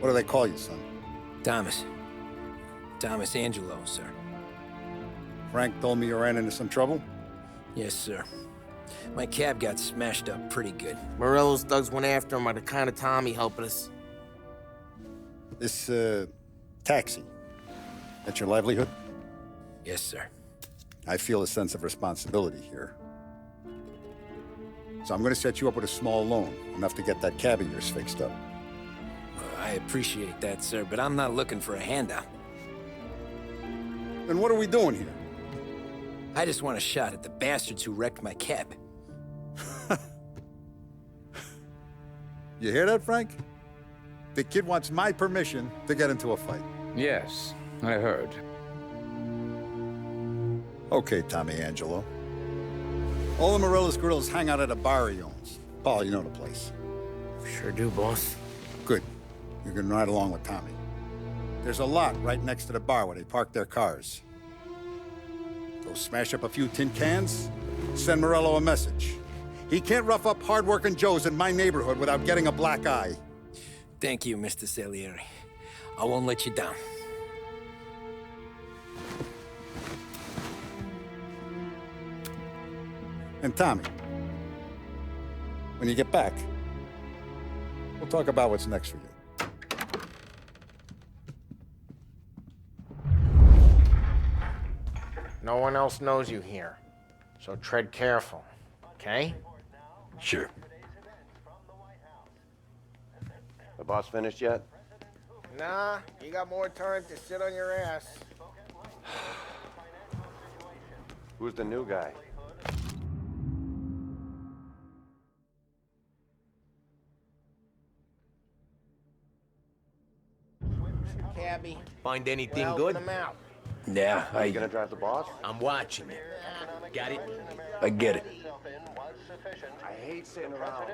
What do they call you, son? Thomas. Thomas Angelo, sir. Frank told me you ran into some trouble? Yes, sir. My cab got smashed up pretty good. Morello's thugs went after him on account of Tommy helping us. This, taxi. That's your livelihood? Yes, sir. I feel a sense of responsibility here. So I'm gonna set you up with a small loan, enough to get that cab of yours fixed up. I appreciate that, sir, but I'm not looking for a handout. Then what are we doing here? I just want a shot at the bastards who wrecked my cab. You hear that, Frank? The kid wants my permission to get into a fight. Yes, I heard. Okay, Tommy Angelo. All the Morello's girls hang out at a bar he owns. Paul, you know the place. Sure do, boss. Good. You can ride along with Tommy. There's a lot right next to the bar where they park their cars. Go smash up a few tin cans, send Morello a message. He can't rough up hard-working Joes in my neighborhood without getting a black eye. Thank you, Mr. Salieri. I won't let you down. And Tommy, when you get back, we'll talk about what's next for you. No one else knows you here, so tread careful, okay? Sure. The boss finished yet? Nah, you got more time to sit on your ass. Who's the new guy? Cabby. Find anything Well, good? open 'em out. Yeah, You gonna drive the boss? I'm watching you. Got it? I get it. I hate sitting around.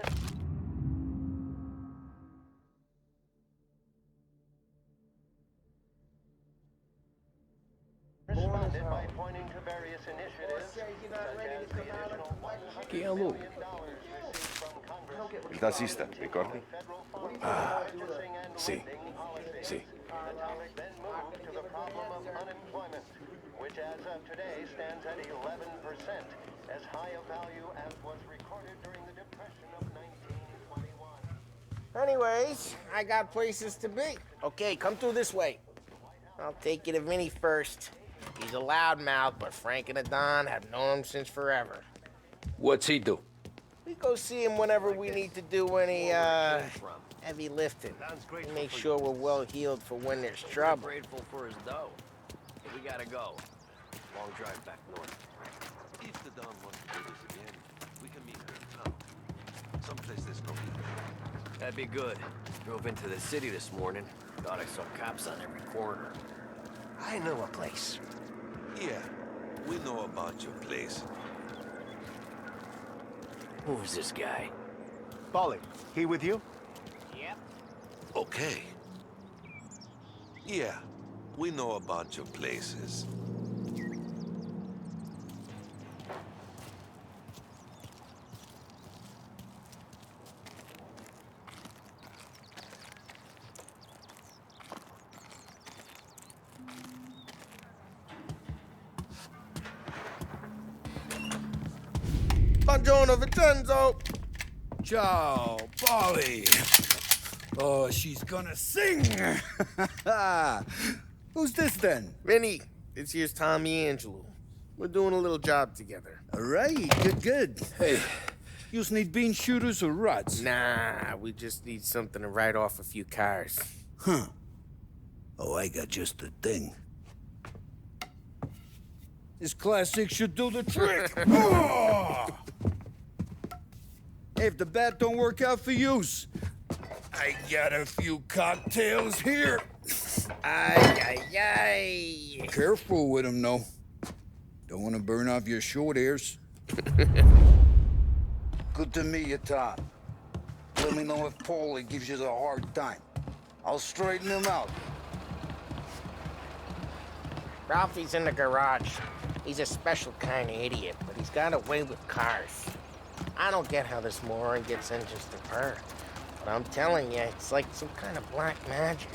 Responded by pointing to various initiatives such as the additional $100 million received from Congress. Il tassista, ricordi? Sì. Sì. The topic then moved to the problem of unemployment, which as of today stands at 11%, as high a value as was recorded during the Depression of 1921. Anyways, I got places to be. Okay, come through this way. I'll take you to Vinny first. He's a loudmouth, but Frank and the Don have known him since forever. What's he do? We go see him whenever we need to do any, heavy lifting. We make sure we're well healed for when there's trouble. Grateful for his dough. We gotta go. Long drive back north. If the Don wants to do this again, we can meet her in town. Someplace that's convenient. That'd be good. Drove into the city this morning. Thought I saw cops on every corner. I know a place. Yeah, we know about your place. Who's this guy? Polly, he with you? Yep. Okay. Yeah, we know about your places. Buongiorno, Vincenzo. Ciao, Polly. Oh, she's gonna sing. Who's this then? Vinny, this here's Tommy Angelo. We're doing a little job together. All right, good. Hey, you need bean shooters or rods? Nah, we just need something to write off a few cars. Huh. Oh, I got just the thing. This classic should do the trick. Oh! Hey, if the bat don't work out for yous, I got a few cocktails here. Ay. Careful with them, though. Don't want to burn off your short hairs. Good to meet you, Tom. Let me know if Paulie gives you the hard time. I'll straighten him out. Ralphie's in the garage. He's a special kind of idiot, but he's got a way with cars. I don't get how this moron gets engines to burn. But I'm telling you, it's like some kind of black magic.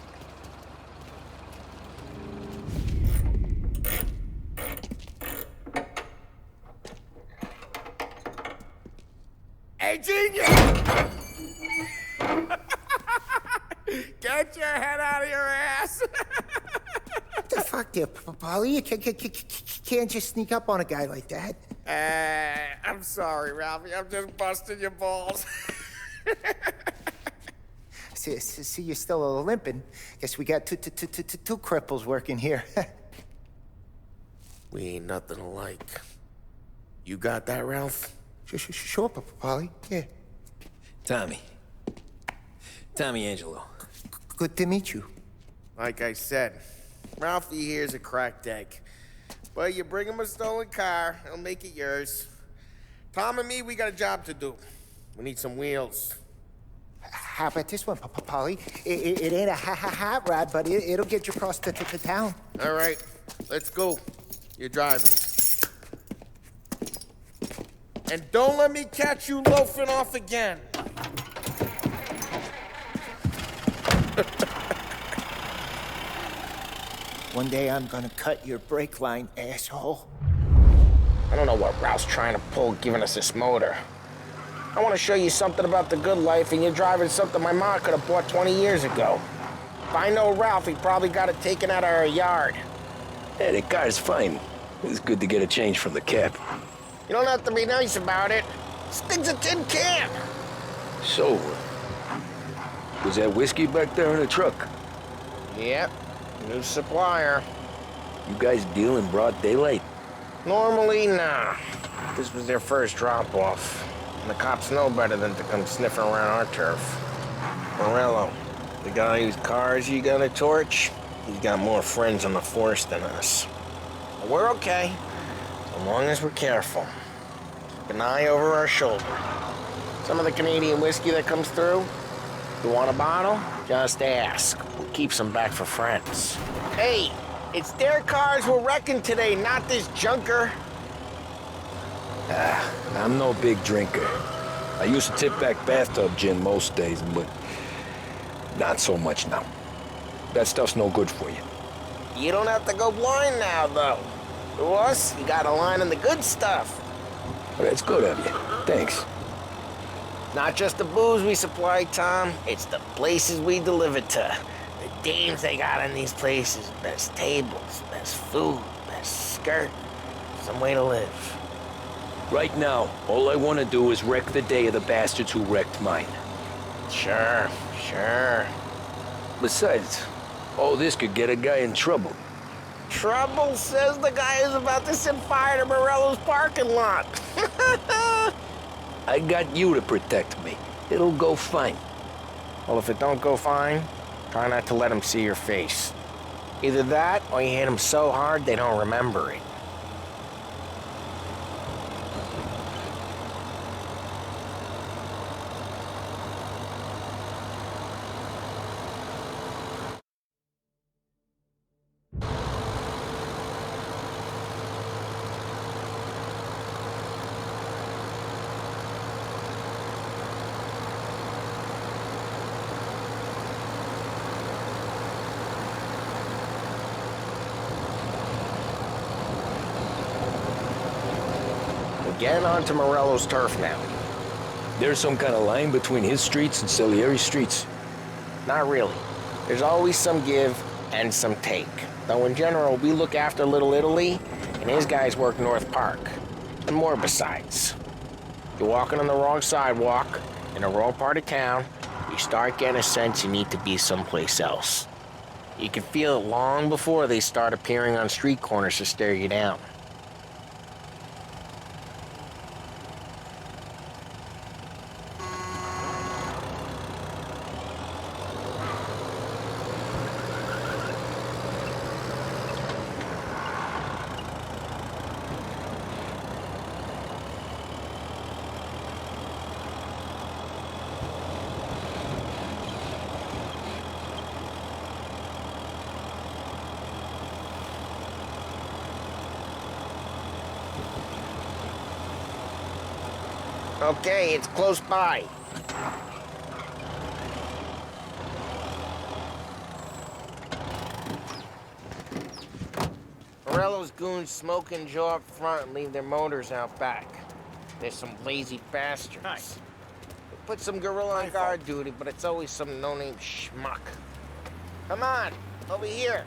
Hey, genius! Get your head out of your ass! What the fuck there, Polly? You can't just sneak up on a guy like that. I'm sorry, Ralphie. I'm just busting your balls. See, you're still limping. Guess we got two cripples working here. We ain't nothing alike. You got that, Ralph? Sure, Polly. Yeah. Tommy Angelo. Good to meet you. Like I said, Ralphie here's a cracked egg. But you bring him a stolen car, he'll make it yours. Tom and me, we got a job to do. We need some wheels. How about this one, Polly? It ain't a hot rod, but it'll get you across to town. All right, let's go. You're driving. And don't let me catch you loafing off again. One day I'm gonna cut your brake line, asshole. I don't know what Ralph's trying to pull giving us this motor. I want to show you something about the good life, and you're driving something my mom could have bought 20 years ago. If I know Ralph, he probably got it taken out of our yard. Yeah, the car's fine. It's good to get a change from the cab. You don't have to be nice about it. This thing's a tin can. So, was that whiskey back there in the truck? Yep, new supplier. You guys deal in broad daylight? Normally, nah. This was their first drop-off. And the cops know better than to come sniffing around our turf. Morello, the guy whose cars you got a torch, he's got more friends on the force than us. But we're okay, as long as we're careful. Keep an eye over our shoulder. Some of the Canadian whiskey that comes through, you want a bottle? Just ask. We'll keep some back for friends. Hey, it's their cars we're wrecking today, not this junker. I'm no big drinker. I used to tip back bathtub gin most days, but not so much now. That stuff's no good for you. You don't have to go blind now, though. To us, you got a line on the good stuff. Well, that's good of you. Thanks. Not just the booze we supply, Tom. It's the places we deliver to. The dames they got in these places. Best tables, best food, best skirt. Some way to live. Right now, all I want to do is wreck the day of the bastards who wrecked mine. Sure. Besides, all this could get a guy in trouble. Trouble, says the guy who's about to set fire to Morello's parking lot. I got you to protect me. It'll go fine. Well, if it don't go fine, try not to let them see your face. Either that, or you hit them so hard they don't remember it. Getting onto Morello's turf now. There's some kind of line between his streets and Salieri streets. Not really. There's always some give and some take. Though in general, we look after Little Italy, and his guys work North Park. And more besides. You're walking on the wrong sidewalk, in the wrong part of town, you start getting a sense you need to be someplace else. You can feel it long before they start appearing on street corners to stare you down. Okay, it's close by. Morello's goons smoke and Joe up front and leave their motors out back. They're some lazy bastards. Nice. They put some gorilla on guard duty, but it's always some no-name schmuck. Come on, over here.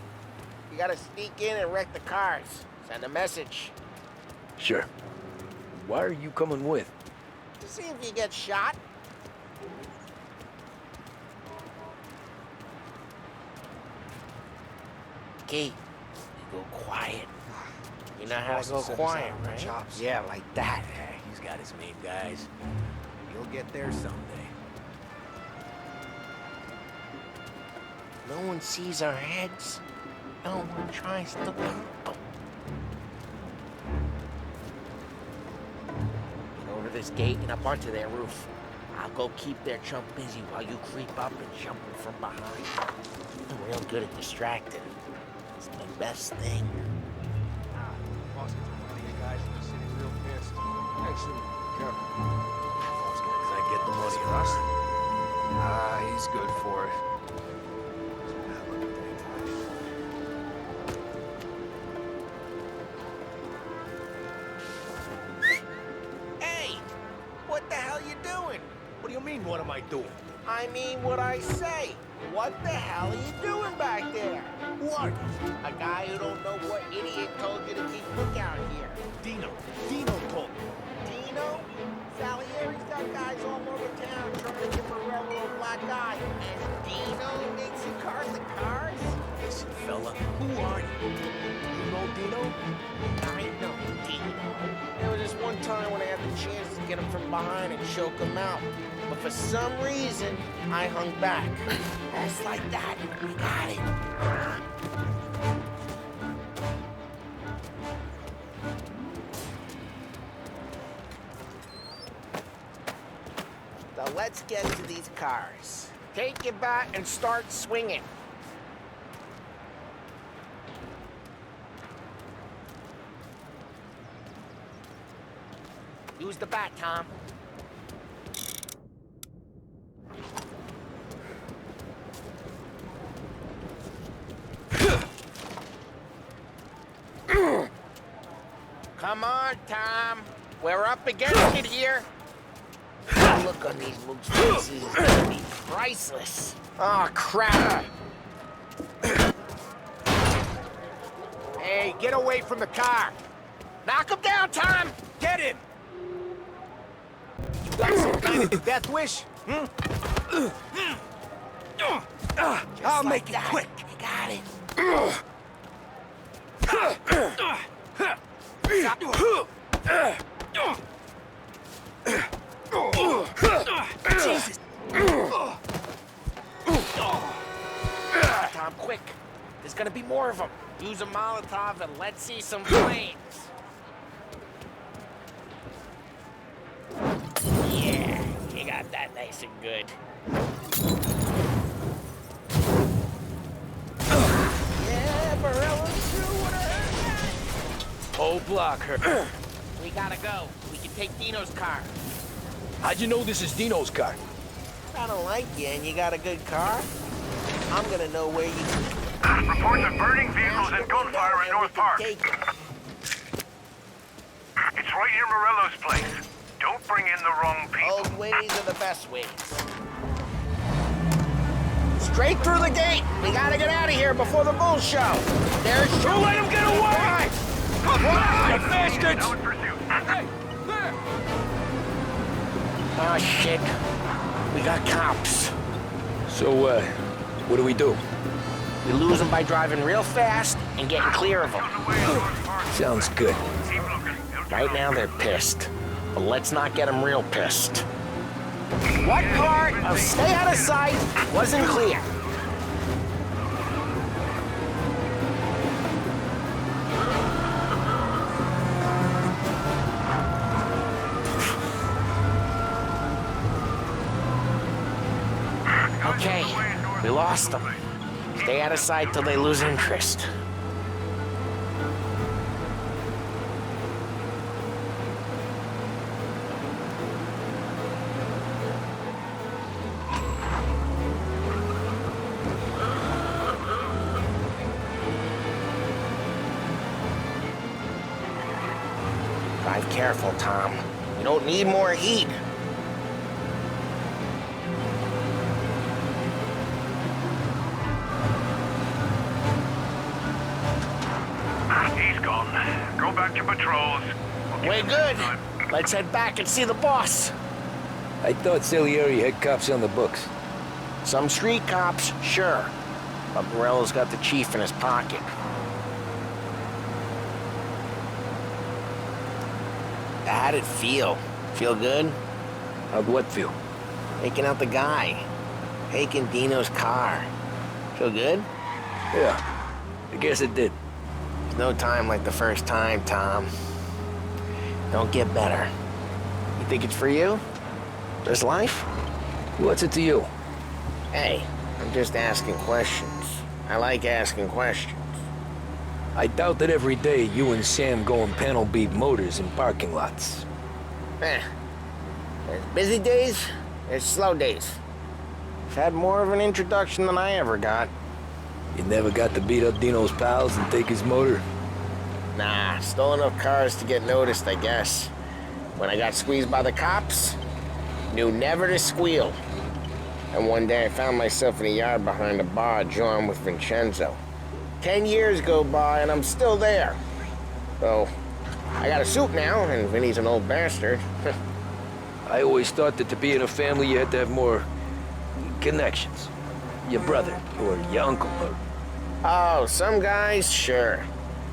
You gotta sneak in and wreck the cars. Send a message. Sure. Why are you coming with? To see if you get shot. Key, you go quiet. You know how to go quiet, right? Yeah, like that. He's got his main guys. You'll get there someday. No one sees our heads. No one tries to poop 'em. Get over this gate and up onto their roof. I'll go keep their chump busy while you creep up and jump him from behind. I'm real good at distracting. It's the best thing. Boss gets one of you guys in the city real pissed. Actually, careful. Boss gonna get the money, Russ. He's good for it. Hey! What the hell you doing? What do you mean, what am I doing? I mean what I say. What the hell are you doing back there? What? A guy who don't know what idiot told you to keep lookout here. Dino told me. Dino? Salieri's got guys all over town trying to give Morello a black eye. And Dino makes you cart the cars? Listen, fella, who are you? You know Dino? I know Dino. There was this one time when I had the chance to get him from behind and choke him out. But for some reason, I hung back. Just like that. We got it. So let's get to these cars. Take your bat and start swinging. Use the bat, Tom. Come on, Tom. We're up against it here. The look on these mooks' faces is gonna be priceless. Oh, crap. Hey, get away from the car. Knock him down, Tom. Get him! You got some kind of death wish? I'll make it quick. You got it. Jesus! Tom, quick. There's gonna be more of them. Use a Molotov and let's see some flames. Yeah, you got that nice and good. Yeah, Morello's true with her. Whole block her. We gotta go. We can take Dino's car. How'd you know this is Dino's car? I don't like you and you got a good car. I'm gonna know where you... Reports of burning vehicles and gunfire in North Park. It's right near Morello's place. Don't bring in the wrong people. Old ways are the best ways. Straight through the gate. We gotta get out of here before the bull show. There's... Don't let him get away! You bastards! Now in pursuit. Hey, there! Oh, shit. We got cops. So, what do we do? We lose them by driving real fast and getting clear of them. Sounds good. Right now, they're pissed. But let's not get them real pissed. What part of stay out of sight wasn't clear? Okay, we lost them. Stay out of sight till they lose interest. careful, Tom. You don't need more heat. He's gone. Go back to patrols. We're good. Let's head back and see the boss. I thought Salieri had cops on the books. Some street cops, sure. But Morello's got the chief in his pocket. How'd it feel? Feel good? How'd what feel? Taking out the guy. Taking Dino's car. Feel good? Yeah, I guess it did. There's no time like the first time, Tom. Don't get better. You think it's for you? This life? What's it to you? Hey, I'm just asking questions. I like asking questions. I doubt that every day you and Sam go and panel beat motors in parking lots. There's busy days, there's slow days. I've had more of an introduction than I ever got. You never got to beat up Dino's pals and take his motor? Nah, stole enough cars to get noticed, I guess. When I got squeezed by the cops, knew never to squeal. And one day I found myself in a yard behind a bar drawing with Vincenzo. 10 years go by and I'm still there. So, I got a suit now, and Vinny's an old bastard. I always thought that to be in a family you had to have more connections. Your brother, or your uncle, or... Oh, some guys, sure.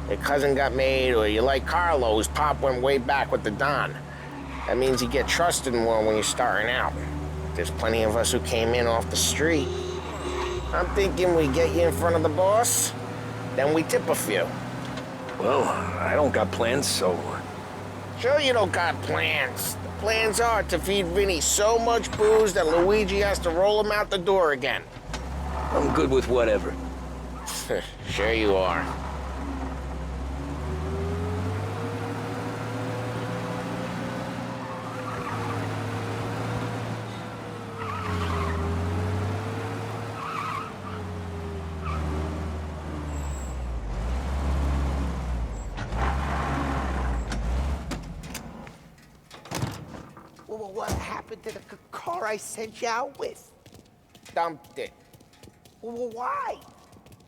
Your cousin got made, or you like Carlos, Pop went way back with the Don. That means you get trusted more when you're starting out. There's plenty of us who came in off the street. I'm thinking we get you in front of the boss, then we tip a few. Well, I don't got plans, so... Sure you don't got plans. The plans are to feed Vinny so much booze that Luigi has to roll him out the door again. I'm good with whatever. Sure you are. Well, what happened to the car I sent you out with? Dumped it. Well, why?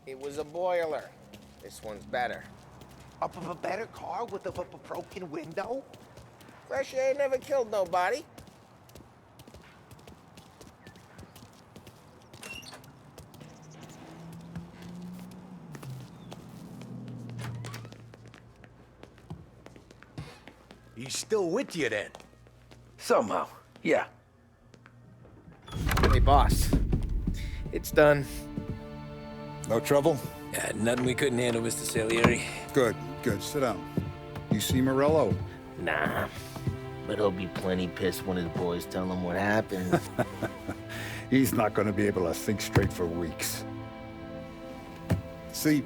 It was a boiler. This one's better. A better car with a broken window? Fresh air never killed nobody. He's still with you then? Somehow, yeah. Hey, boss. It's done. No trouble? Yeah, nothing we couldn't handle, Mr. Salieri. Good, good. Sit down. You see Morello? Nah. But he'll be plenty pissed when his boys tell him what happened. He's not going to be able to think straight for weeks. See,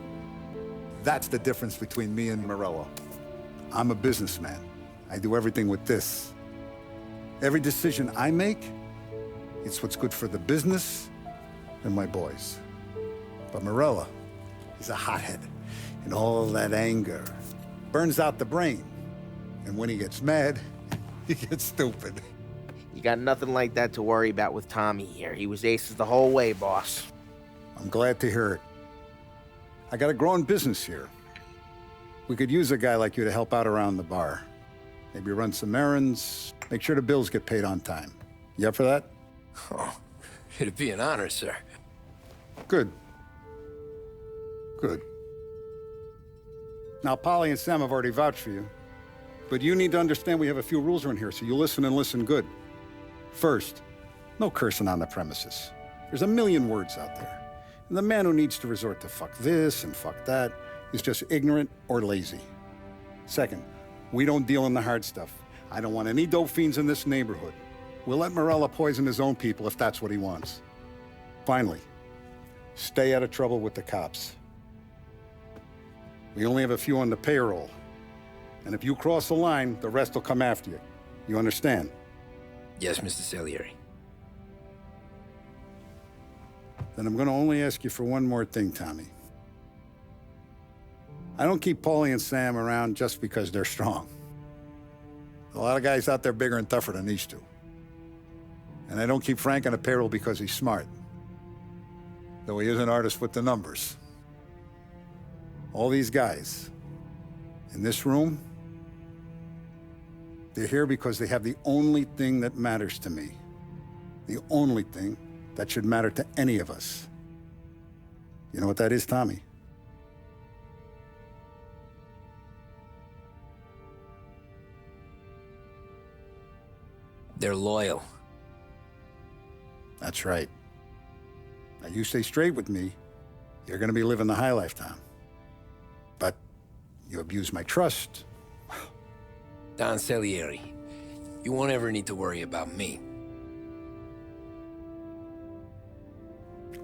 that's the difference between me and Morello. I'm a businessman. I do everything with this. Every decision I make, it's what's good for the business and my boys. But Morello, he's a hothead. And all that anger burns out the brain. And when he gets mad, he gets stupid. You got nothing like that to worry about with Tommy here. He was aces the whole way, boss. I'm glad to hear it. I got a growing business here. We could use a guy like you to help out around the bar. Maybe run some errands, make sure the bills get paid on time. You up for that? Oh, it'd be an honor, sir. Good. Good. Now, Polly and Sam have already vouched for you. But you need to understand we have a few rules around here, so you listen and listen good. First, no cursing on the premises. There's a million words out there. And the man who needs to resort to fuck this and fuck that is just ignorant or lazy. Second, we don't deal in the hard stuff. I don't want any dope fiends in this neighborhood. We'll let Morello poison his own people if that's what he wants. Finally, stay out of trouble with the cops. We only have a few on the payroll. And if you cross the line, the rest will come after you. You understand? Yes, Mr. Salieri. Then I'm going to only ask you for one more thing, Tommy. I don't keep Paulie and Sam around just because they're strong. A lot of guys out there bigger and tougher than these two. And I don't keep Frank on the payroll because he's smart. Though he is an artist with the numbers. All these guys in this room, they're here because they have the only thing that matters to me. The only thing that should matter to any of us. You know what that is, Tommy? They're loyal. That's right. Now, you stay straight with me, you're gonna be living the high life, Tom. But you abuse my trust. Don Salieri, you won't ever need to worry about me.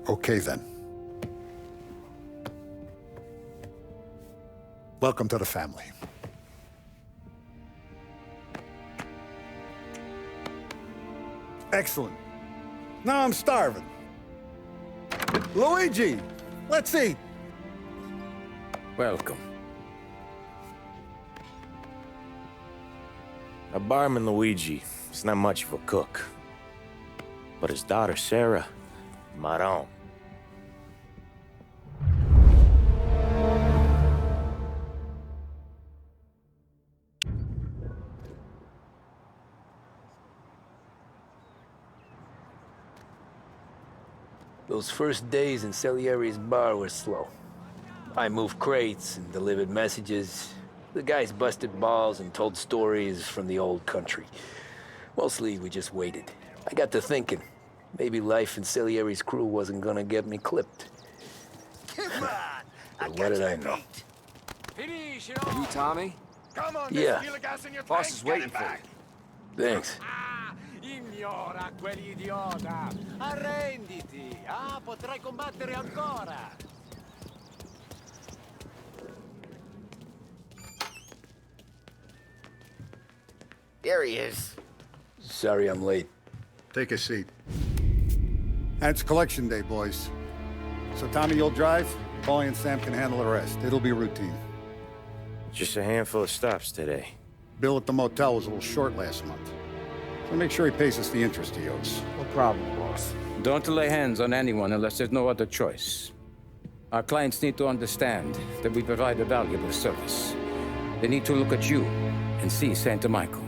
Okay, then. Welcome to the family. Excellent. Now I'm starving. Luigi, let's eat. Welcome. A barman Luigi is not much of a cook. But his daughter Sarah, Maron. Those first days in Salieri's bar were slow. I moved crates and delivered messages. The guys busted balls and told stories from the old country. Mostly, we just waited. I got to thinking, maybe life in Salieri's crew wasn't gonna get me clipped. But what did I know? You, Tommy? Yeah. Boss is waiting for you. Thanks. Ignora quell'idiota! Arrenditi! Ah, potrai combattere ancora! There he is. Sorry I'm late. Take a seat. And it's collection day, boys. So Tommy, you'll drive. Paulie and Sam can handle the rest. It'll be routine. Just a handful of stops today. Bill at the motel was a little short last month. So make sure he pays us the interest he owes. No problem, boss. Don't lay hands on anyone unless there's no other choice. Our clients need to understand that we provide a valuable service. They need to look at you and see Santa Michael.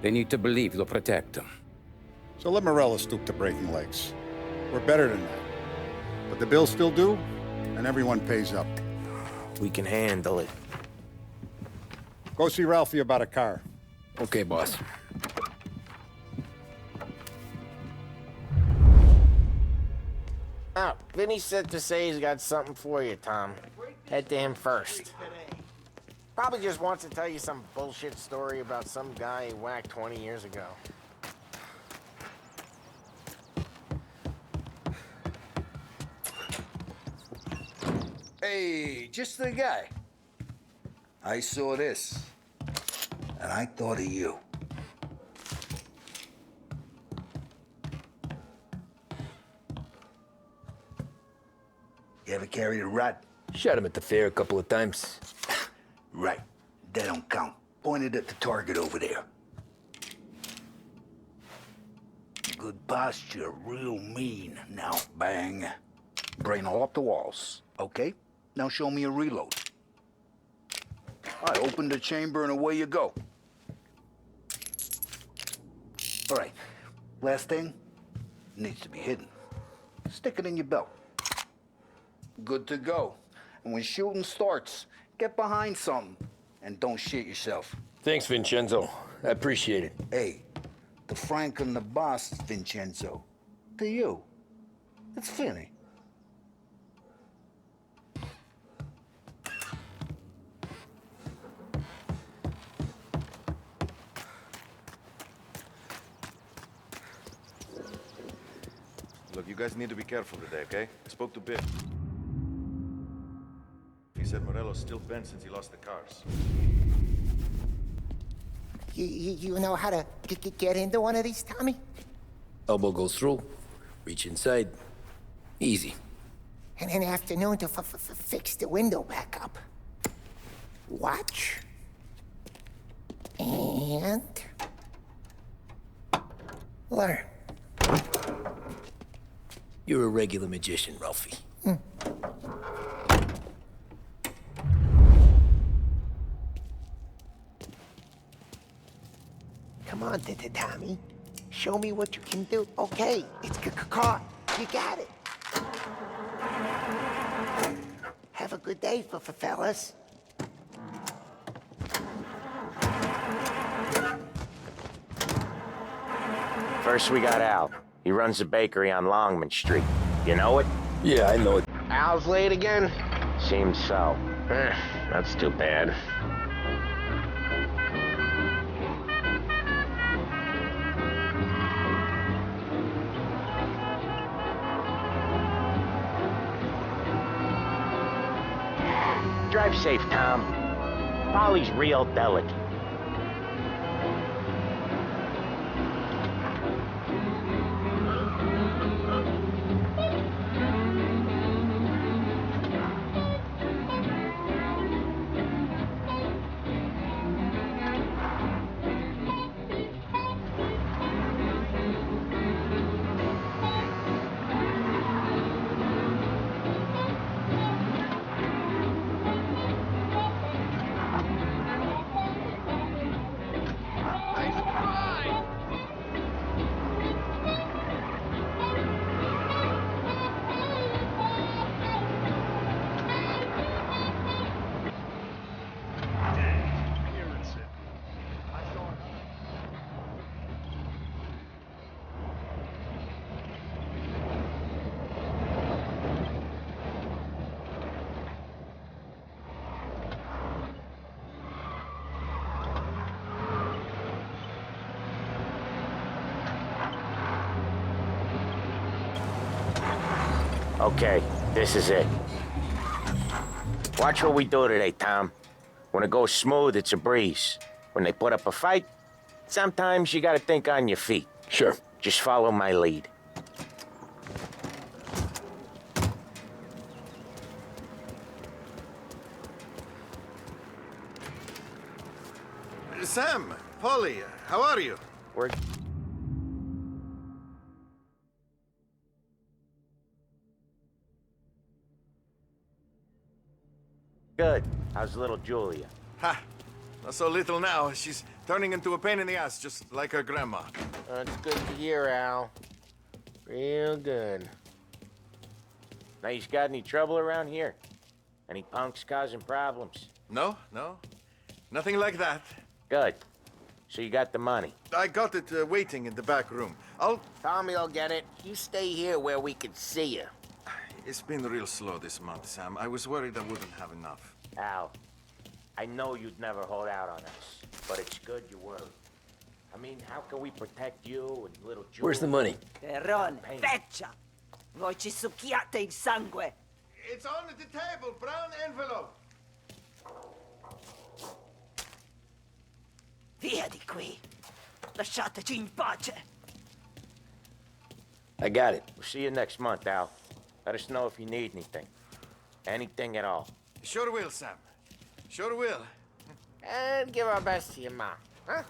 They need to believe you'll protect them. So let Morello stoop to breaking legs. We're better than that. But the bills still due, and everyone pays up. We can handle it. Go see Ralphie about a car. Okay, boss. Oh, Vinny said to say he's got something for you, Tom. Head to him first. Probably just wants to tell you some bullshit story about some guy he whacked 20 years ago. Hey, just the guy. I saw this, and I thought of you. You ever carried a rat? Shot him at the fair a couple of times. Right. That don't count. Pointed at the target over there. Good posture, real mean. Now, bang. Brain all up the walls. Okay? Now show me a reload. I open the chamber and away you go. All right. Last thing. Needs to be hidden. Stick it in your belt. Good to go. And when shooting starts, get behind something and don't shit yourself. Thanks, Vincenzo. I appreciate it. Hey, the Frank and the boss, Vincenzo. To you. It's Finny. Look, you guys need to be careful today, okay? I spoke to Bill. He said Morello's still bent since he lost the cars. You know how to get into one of these, Tommy? Elbow goes through, reach inside. Easy. And an afternoon to fix the window back up. Watch. And... learn. You're a regular magician, Ralphie. Come on, Tommy. Show me what you can do. Okay, it's caught. You got it. Have a good day, fellas. First, we got Al. He runs a bakery on Longman Street. You know it? Yeah, I know it. Al's late again? Seems so. That's too bad. Drive safe, Tom. Polly's real delicate. Okay, this is it. Watch what we do today, Tom. When it goes smooth, it's a breeze. When they put up a fight, sometimes you gotta think on your feet. Sure. Just follow my lead. Sam, Polly, how are you? We're... Good. How's little Julia? Ha! Not so little now. She's turning into a pain in the ass, just like her grandma. That's good to hear, Al. Real good. Now, you got any trouble around here? Any punks causing problems? No. Nothing like that. Good. So you got the money? I got it waiting in the back room. Tommy'll get it. You stay here where we can see you. It's been real slow this month, Sam. I was worried I wouldn't have enough. Al, I know you'd never hold out on us, but it's good you were. I mean, how can we protect you and little Julia? Where's the money? Terron, feccia! Voi ci succhiate il sangue! It's on the table, brown envelope. Via di qui! Lasciateci in pace! I got it. We'll see you next month, Al. Let us know if you need anything. Anything at all. Sure will, Sam. Sure will. And give our best to your mom, huh?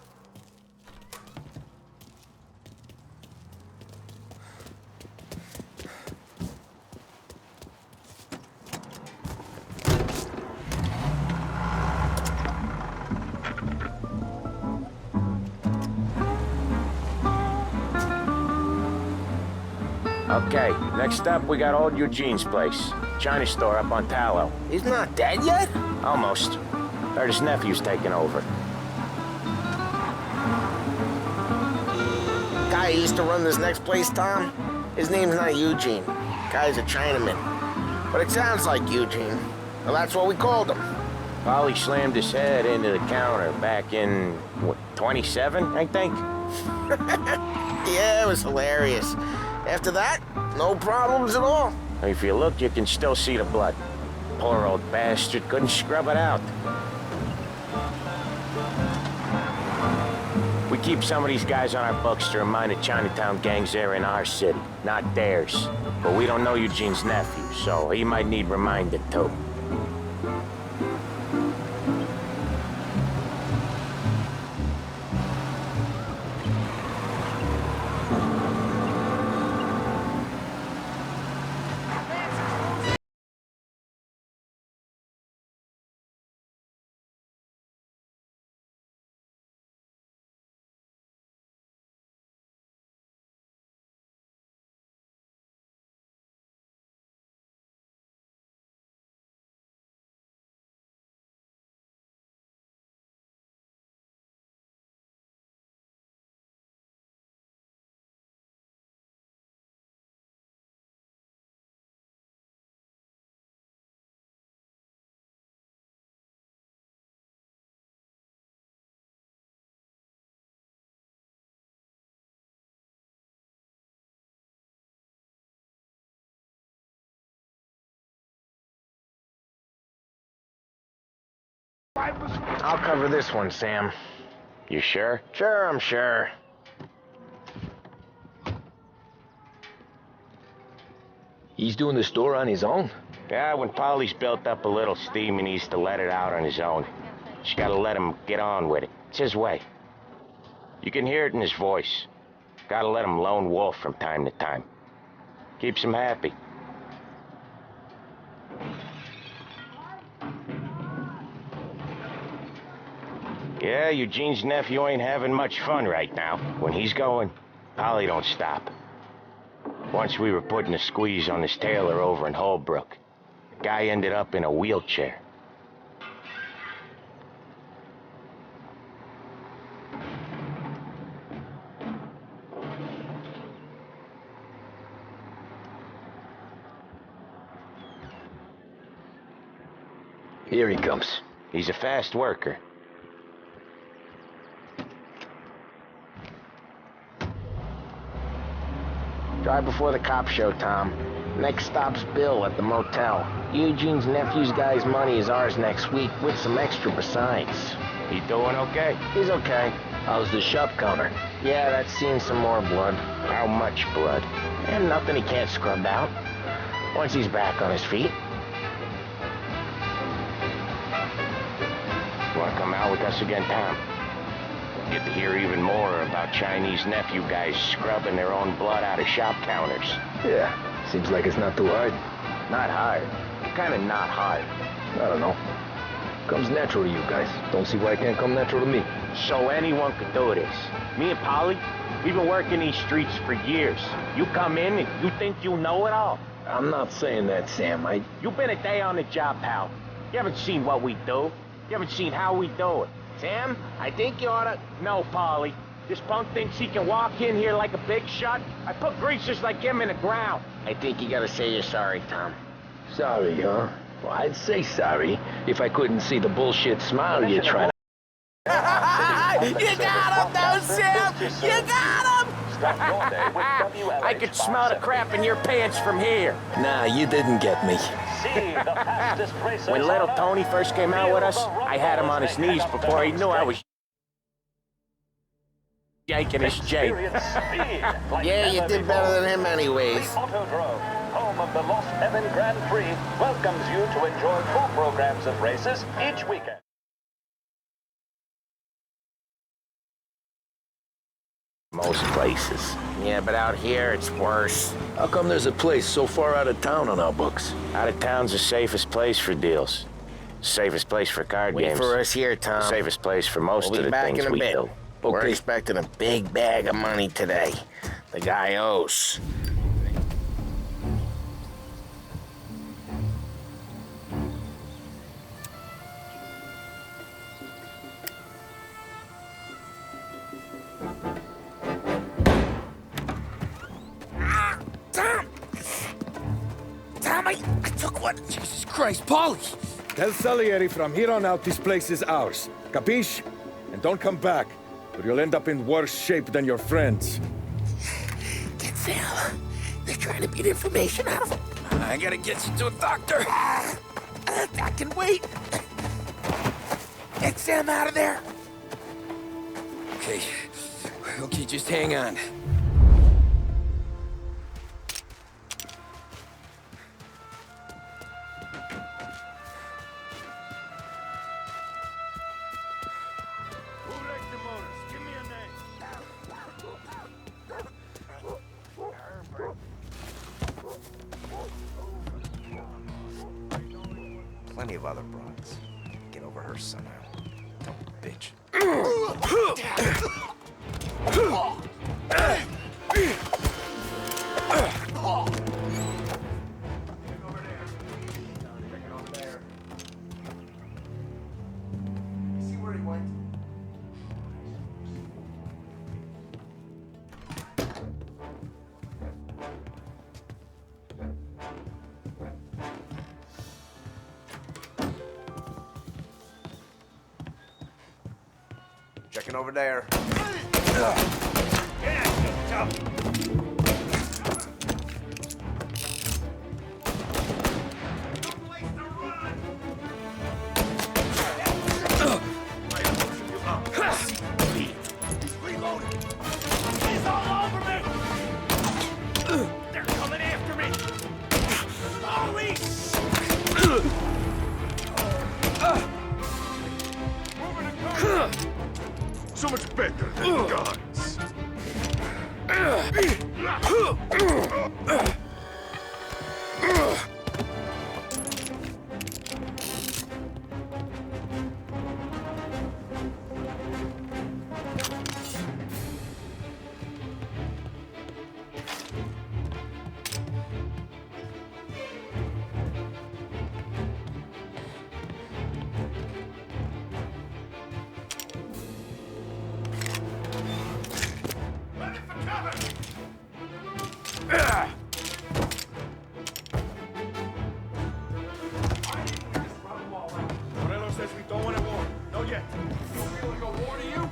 Okay, next up, we got old Eugene's place. China store up on Tallow. He's not dead yet? Almost. Heard his nephew's taking over. Guy who used to run this next place, Tom, his name's not Eugene. Guy's a Chinaman. But it sounds like Eugene. Well, that's what we called him. Polly slammed his head into the counter back in, what, 27, I think? Yeah, it was hilarious. After that, no problems at all. If you look, you can still see the blood. Poor old bastard couldn't scrub it out. We keep some of these guys on our books to remind the Chinatown gangs they're in our city, not theirs. But we don't know Eugene's nephew, so he might need reminded too. I'll cover this one, Sam. You sure? Sure, I'm sure. He's doing the store on his own? Yeah, when Polly's built up a little steam, he needs to let it out on his own. Just gotta let him get on with it. It's his way. You can hear it in his voice. Gotta let him lone wolf from time to time. Keeps him happy. Yeah, Eugene's nephew ain't having much fun right now. When he's going, Polly don't stop. Once we were putting a squeeze on this tailor over in Holbrook. The guy ended up in a wheelchair. Here he comes. He's a fast worker. Drive before the cops show, Tom. Next stop's Bill at the motel. Eugene's nephew's guy's money is ours next week, with some extra besides. He doing okay? He's okay. How's the shop counter? Yeah, that's seen some more blood. How much blood? And nothing he can't scrub out. Once he's back on his feet. You wanna come out with us again, Tom? Get to hear even more about Chinese nephew guys scrubbing their own blood out of shop counters. Yeah, seems like it's not too hard. Not hard. Kinda not hard. I don't know. Comes natural to you guys. Don't see why it can't come natural to me. So anyone could do this. Me and Polly, we've been working these streets for years. You come in and you think you know it all. I'm not saying that, Sam. You've been a day on the job, pal. You haven't seen what we do. You haven't seen how we do it. Sam, I think you oughta... No, Polly. This punk thinks he can walk in here like a big shot. I put greasers like him in the ground. I think you gotta say you're sorry, Tom. Sorry, huh? Well, I'd say sorry if I couldn't see the bullshit smile you're trying to... You got him, though, Sam! You got him! I could smell the crap in your pants from here. Nah, you didn't get me. When little Tony first came out with us, I had him on his knees before he knew I was yanking his J. Yeah, you did better than him anyways. Autodrome, home of the Lost Heaven Grand Prix, welcomes you to enjoy full programs of races each weekend. Most places. Yeah, but out here, it's worse. How come there's a place so far out of town on our books? Out of town's the safest place for deals. Safest place for card Wait games. for us here, Tom. Safest place for most We'll of be the back things in a we bit. do. We're Okay. expecting a big bag of money today. The guy owes. Tommy, I took one. Jesus Christ, Polly! Tell Salieri from here on out this place is ours. Capiche? And don't come back, or you'll end up in worse shape than your friends. Get Sam. They're trying to beat information out of him. I gotta get you to a doctor. I can wait. Get Sam out of there. Okay. Okay, just hang on. Plenty of other broads. Get over her somehow. Dumb bitch. Checking over there. They're coming after me! Police! So much better than guns. Morello says we don't want a war. Not yet. We want to go war to you?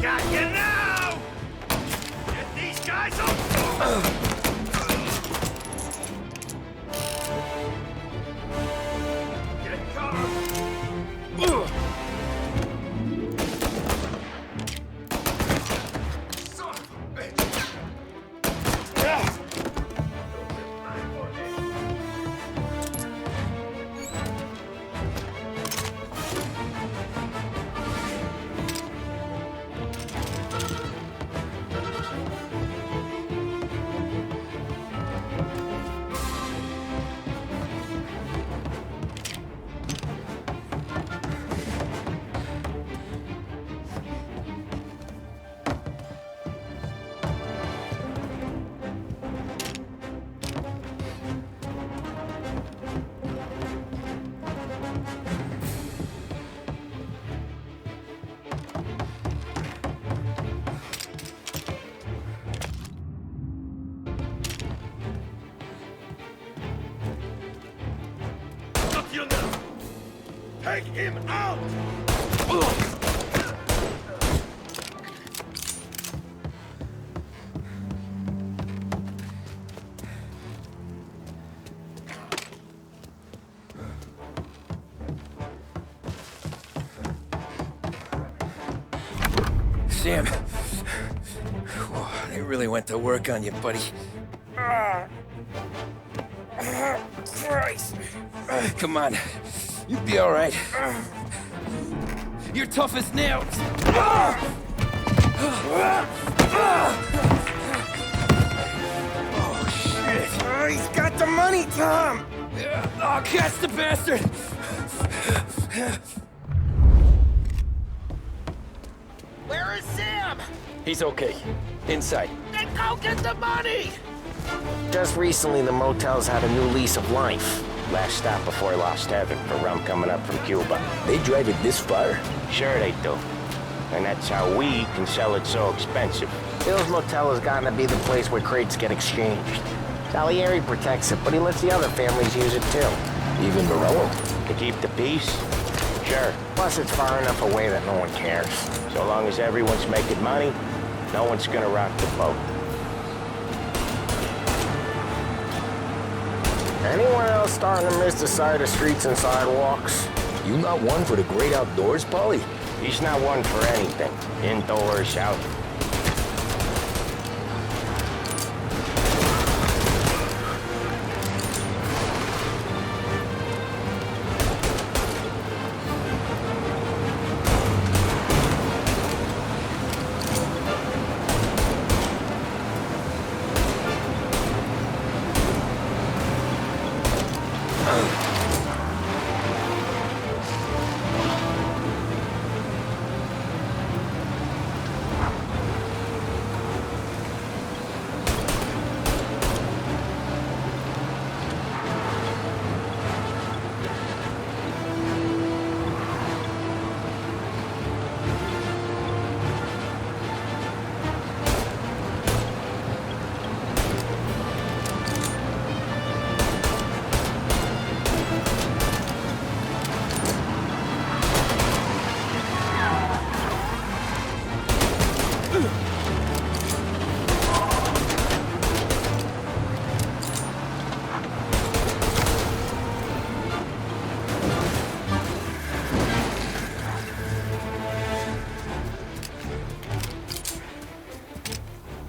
Got you now! Get these guys up! Get covered! Son of a bitch! Look, you know! Take him out! Sam. Whoa, they really went to work on you, buddy. Christ. Come on. You'll be all right. You're tough as nails. Oh, shit. Oh, he's got the money, Tom. Oh, catch the bastard. Where is Sam? He's okay. Inside. Then go get the money! Just recently, the motel's had a new lease of life. Last stop before Lost Heaven for rum coming up from Cuba. They drive it this far? Sure they do. And that's how we can sell it so expensive. Bill's Motel has gotten to be the place where crates get exchanged. Salieri protects it, but he lets the other families use it too. Even Morello? To keep the peace? Sure. Plus, it's far enough away that no one cares. So long as everyone's making money, no one's gonna rock the boat. Anyone else starting to miss the side of streets and sidewalks? You not one for the great outdoors, Polly? He's not one for anything. Indoors, out.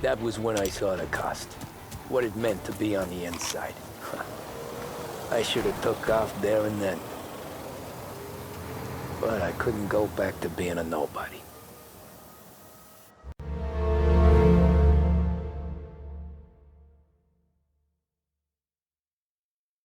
That was when I saw the cost. what it meant to be on the inside. I should have took off there and then. But I couldn't go back to being a nobody.